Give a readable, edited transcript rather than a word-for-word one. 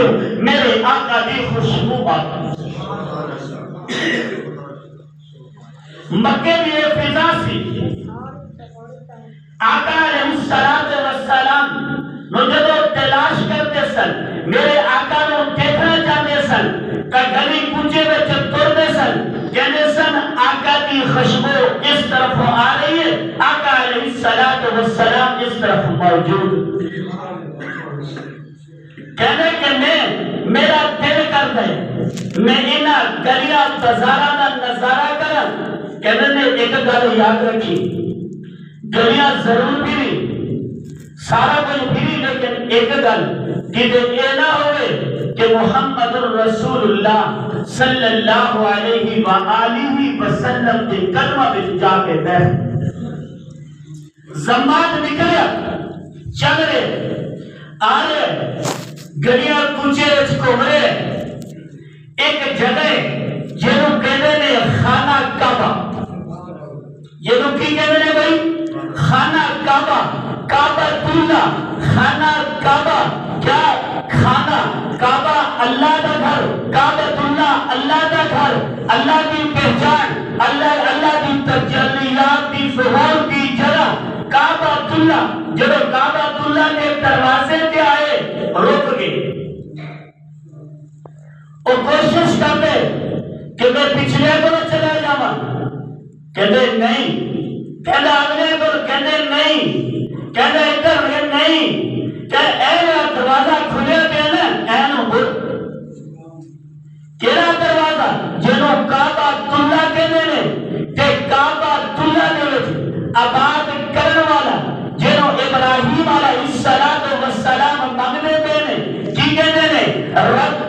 کیوں میرے آقا دی خوشبو آتی مکے دی فضا سی آقا علیہ السلام نو جدو تلاش کرتے سن میرے آقا نو دیکھنا چاہتے سن کہ گلی کوچے میں ترتے سن کہنے سن آقا کی خوشبو اس طرف آ رہی ہے آقا علیہ السلام اس طرف موجود کہنے کہ میرا دل کر دے میں انہا گلیاں بازاراں دا نظارہ کرا کہنے نے ایک گل یاد رکھی گلیاں ضرور بھی سارا کچھ بھی لیکن ایک گل کہ یہ نہ ہوئے کہ محمد رسول اللہ صلی اللہ علیہ وآلہ وسلم کے کلمہ بچ جا کے بیٹھ زمات نکلیا چل رہے آ رہے گلیاں کوچے وچ گھوم رہے ایک جگہ جنوں کہتے نے خانہ کعبہ جنوں کی کہتے نے بھائی خانہ کعبہ کعبۃ اللہ خانہ کعبہ کیا خانہ کعبہ اللہ دا گھر کعبۃ اللہ اللہ دا گھر اللہ کی پہچان اللہ کی تجلیات کی ظہور کی جگہ کعبۃ اللہ جب کعبۃ اللہ کے دروازے پہ آئے رک گئے وہ کوشش کرتے کہ میں پچھلے کو چلا جاواں کہتے نہیں کہتے اگلے کو کہتے نہیں کہتے ادھر نہیں کہ اے دروازہ کھلے پہ نا اینو بول کیڑا دروازہ جنوں کعبۃ اللہ کہتے نے تے کعبۃ اللہ دے وچ آباد کرن والا جنوں ابراہیم علیہ السلام منگنے پہ نے کی کہتے نے رب